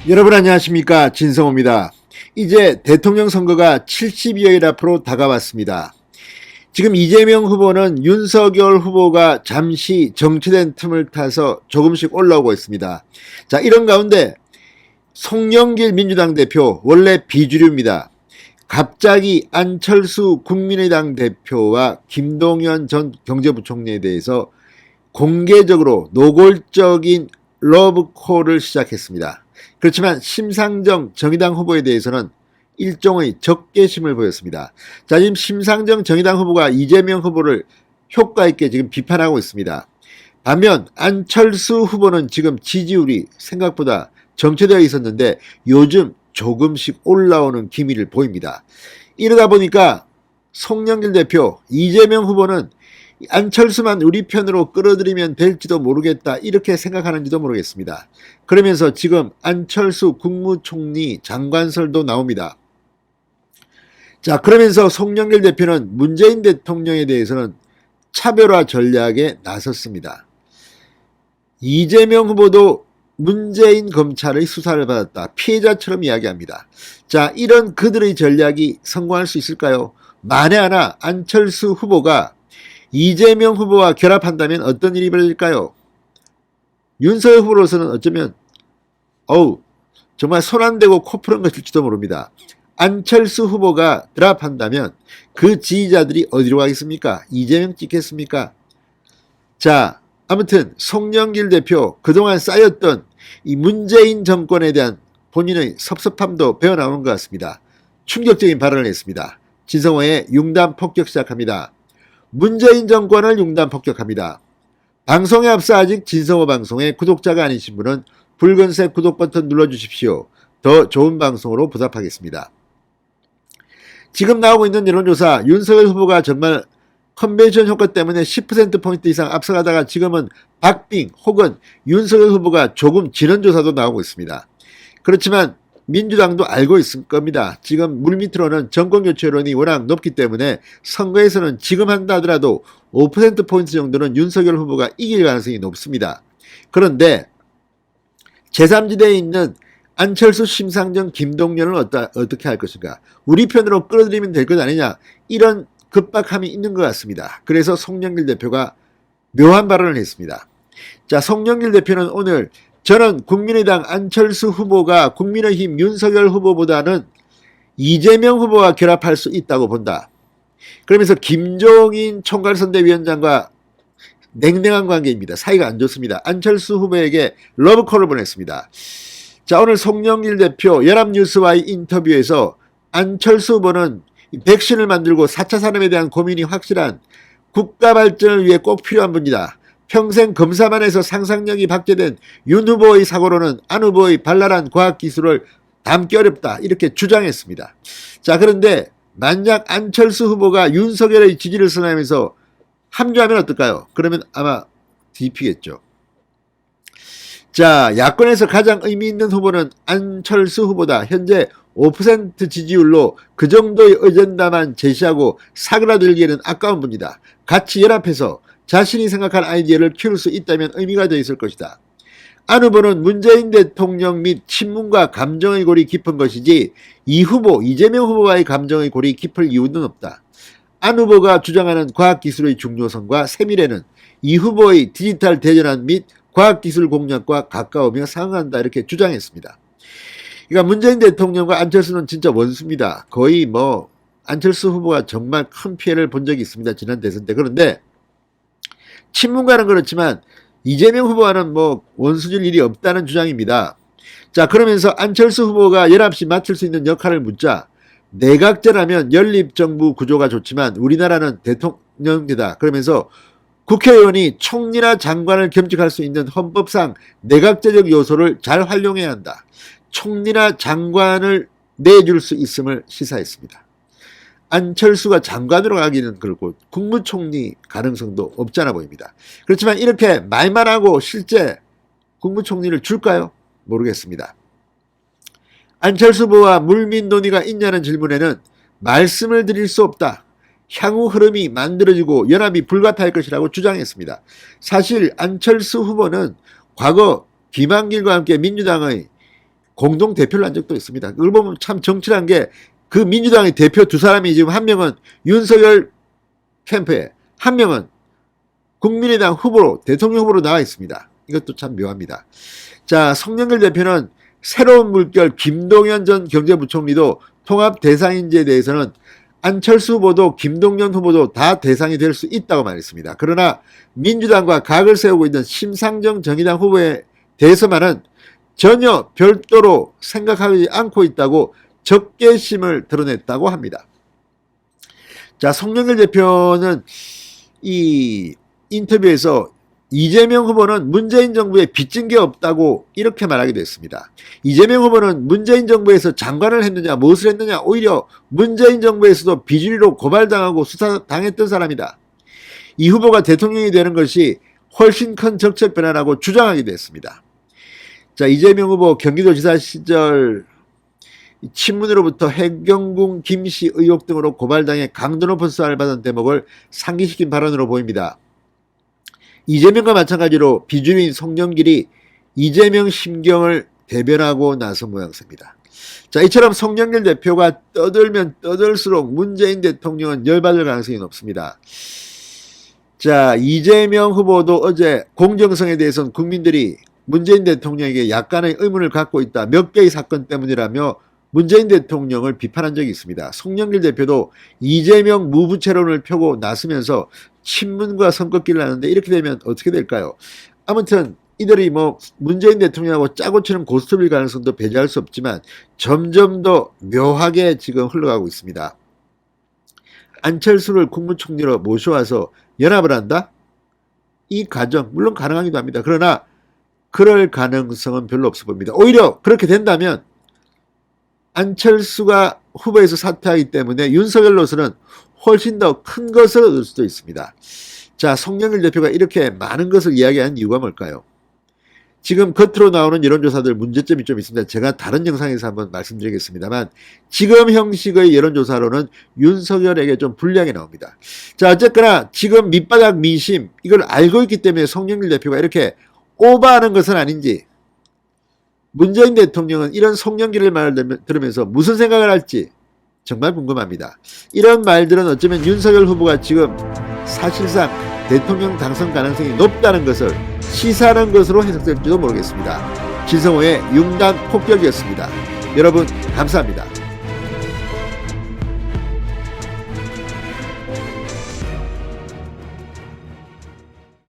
여러분 안녕하십니까, 진성호입니다. 이제 대통령 선거가 70여일 앞으로 다가왔습니다. 지금 이재명 후보는 윤석열 후보가 잠시 정체된 틈을 타서 조금씩 올라오고 있습니다. 자, 이런 가운데 송영길 민주당 대표, 원래 비주류입니다. 갑자기 안철수 국민의당 대표와 김동연 전 경제부총리에 대해서 공개적으로 노골적인 러브콜을 시작했습니다. 그렇지만 심상정 정의당 후보에 대해서는 일종의 적개심을 보였습니다. 자, 지금 심상정 정의당 후보가 이재명 후보를 효과 있게 지금 비판하고 있습니다. 반면 안철수 후보는 지금 지지율이 생각보다 정체되어 있었는데 요즘 조금씩 올라오는 기미를 보입니다. 이러다 보니까 송영길 대표, 이재명 후보는 안철수만 우리 편으로 끌어들이면 될지도 모르겠다, 이렇게 생각하는지도 모르겠습니다. 그러면서 지금 안철수 국무총리 장관설도 나옵니다. 자, 그러면서 송영길 대표는 문재인 대통령에 대해서는 차별화 전략에 나섰습니다. 이재명 후보도 문재인 검찰의 수사를 받았다, 피해자처럼 이야기합니다. 자, 이런 그들의 전략이 성공할 수 있을까요? 만에 하나 안철수 후보가 이재명 후보와 결합한다면 어떤 일이 벌어질까요? 윤석열 후보로서는 어쩌면 정말 손 안 대고 코 푸는 것일지도 모릅니다. 안철수 후보가 드랍한다면 그 지지자들이 어디로 가겠습니까? 이재명 찍겠습니까? 자, 아무튼 송영길 대표, 그동안 쌓였던 이 문재인 정권에 대한 본인의 섭섭함도 배어나오는 것 같습니다. 충격적인 발언을 했습니다. 진성호의 융단 폭격 시작합니다. 문재인 정권을 융단 폭격합니다. 방송에 앞서 아직 진성호 방송의 구독자가 아니신 분은 붉은색 구독 버튼 눌러주십시오. 더 좋은 방송으로 보답하겠습니다. 지금 나오고 있는 여론조사, 윤석열 후보가 정말 컨벤션 효과 때문에 10%포인트 이상 앞서가다가 지금은 박빙 혹은 윤석열 후보가 조금 지는 조사도 나오고 있습니다. 그렇지만 민주당도 알고 있을 겁니다. 지금 물밑으로는 정권교체 여론이 워낙 높기 때문에 선거에서는 지금 한다 하더라도 5%포인트 정도는 윤석열 후보가 이길 가능성이 높습니다. 그런데 제3지대에 있는 안철수, 심상정, 김동연은 어떻게 할 것인가? 우리 편으로 끌어들이면 될 것 아니냐? 이런 급박함이 있는 것 같습니다. 그래서 송영길 대표가 묘한 발언을 했습니다. 자, 송영길 대표는 오늘 저는 국민의당 안철수 후보가 국민의힘 윤석열 후보보다는 이재명 후보와 결합할 수 있다고 본다. 그러면서 김종인 총괄선대위원장과 냉랭한 관계입니다. 사이가 안 좋습니다. 안철수 후보에게 러브콜을 보냈습니다. 자, 오늘 송영길 대표 연합뉴스와의 인터뷰에서 안철수 후보는 백신을 만들고 4차 산업에 대한 고민이 확실한 국가 발전을 위해 꼭 필요한 분이다. 평생 검사만 해서 상상력이 박제된 윤 후보의 사고로는 안 후보의 발랄한 과학기술을 담기 어렵다, 이렇게 주장했습니다. 자, 그런데 만약 안철수 후보가 윤석열의 지지를 선언하면서 합류하면 어떨까요? 그러면 아마 뒤피겠죠. 자, 야권에서 가장 의미 있는 후보는 안철수 후보다. 현재 5% 지지율로 그 정도의 어젠다만 제시하고 사그라들기에는 아까운 분이다. 같이 연합해서 자신이 생각한 아이디어를 키울 수 있다면 의미가 더 있을 것이다. 안 후보는 문재인 대통령 및 친문과 감정의 골이 깊은 것이지 이 후보, 이재명 후보와의 감정의 골이 깊을 이유는 없다. 안 후보가 주장하는 과학기술의 중요성과 세밀에는 이 후보의 디지털 대전환 및 과학기술 공략과 가까우며 상응한다, 이렇게 주장했습니다. 그러니까 문재인 대통령과 안철수는 진짜 원수입니다. 거의 안철수 후보가 정말 큰 피해를 본 적이 있습니다, 지난 대선 때. 그런데 친문가는 그렇지만 이재명 후보와는 원수질 일이 없다는 주장입니다. 자, 그러면서 안철수 후보가 연합시 맡을 수 있는 역할을 묻자 내각제라면 연립정부 구조가 좋지만 우리나라는 대통령제다. 그러면서 국회의원이 총리나 장관을 겸직할 수 있는 헌법상 내각제적 요소를 잘 활용해야 한다. 총리나 장관을 내줄 수 있음을 시사했습니다. 안철수가 장관으로 가기는 그렇고 국무총리 가능성도 없잖아 보입니다. 그렇지만 이렇게 말만 하고 실제 국무총리를 줄까요? 모르겠습니다. 안철수 후보와 물밑 논의가 있냐는 질문에는 말씀을 드릴 수 없다. 향후 흐름이 만들어지고 연합이 불가피할 것이라고 주장했습니다. 사실 안철수 후보는 과거 김한길과 함께 민주당의 공동 대표를 한 적도 있습니다. 그걸 보면 참 정치란 게 그 민주당의 대표 두 사람이 지금 한 명은 윤석열 캠프에, 한 명은 국민의당 후보로, 대통령 후보로 나와 있습니다. 이것도 참 묘합니다. 자, 송영길 대표는 새로운 물결 김동연 전 경제부총리도 통합 대상인지에 대해서는 안철수 후보도 김동연 후보도 다 대상이 될 수 있다고 말했습니다. 그러나 민주당과 각을 세우고 있는 심상정 정의당 후보에 대해서만은 전혀 별도로 생각하지 않고 있다고 적개심을 드러냈다고 합니다. 자, 송영길 대표는 이 인터뷰에서 이재명 후보는 문재인 정부에 빚진 게 없다고 이렇게 말하기도 했습니다. 이재명 후보는 문재인 정부에서 장관을 했느냐 무엇을 했느냐, 오히려 문재인 정부에서도 비주류로 고발당하고 수사당했던 사람이다. 이 후보가 대통령이 되는 것이 훨씬 큰 정책 변화라고 주장하기도 했습니다. 자, 이재명 후보 경기도지사 시절 친문으로부터 해경궁 김씨 의혹 등으로 고발당해 강도 높은 수사를 받은 대목을 상기시킨 발언으로 보입니다. 이재명과 마찬가지로 비주류인 송영길이 이재명 심경을 대변하고 나선 모양새입니다. 자, 이처럼 송영길 대표가 떠들면 떠들수록 문재인 대통령은 열받을 가능성이 높습니다. 자, 이재명 후보도 어제 공정성에 대해서는 국민들이 문재인 대통령에게 약간의 의문을 갖고 있다, 몇 개의 사건 때문이라며 문재인 대통령을 비판한 적이 있습니다. 송영길 대표도 이재명 무부채론을 펴고 나서면서 친문과 선긋기를 하는데 이렇게 되면 어떻게 될까요? 아무튼 이들이 뭐 문재인 대통령하고 짜고 치는 고스톱일 가능성도 배제할 수 없지만 점점 더 묘하게 지금 흘러가고 있습니다. 안철수를 국무총리로 모셔와서 연합을 한다? 이 과정 물론 가능하기도 합니다. 그러나 그럴 가능성은 별로 없어 보입니다. 오히려 그렇게 된다면 안철수가 후보에서 사퇴하기 때문에 윤석열로서는 훨씬 더 큰 것을 얻을 수도 있습니다. 자, 송영길 대표가 이렇게 많은 것을 이야기한 이유가 뭘까요? 지금 겉으로 나오는 여론조사들 문제점이 좀 있습니다. 제가 다른 영상에서 한번 말씀드리겠습니다만 지금 형식의 여론조사로는 윤석열에게 좀 불리하게 나옵니다. 자, 어쨌거나 지금 밑바닥 민심 이걸 알고 있기 때문에 송영길 대표가 이렇게 오버하는 것은 아닌지, 문재인 대통령은 이런 송영길의 말을 들으면서 무슨 생각을 할지 정말 궁금합니다. 이런 말들은 어쩌면 윤석열 후보가 지금 사실상 대통령 당선 가능성이 높다는 것을 시사하는 것으로 해석될지도 모르겠습니다. 진성호의 융단 폭격이었습니다. 여러분 감사합니다.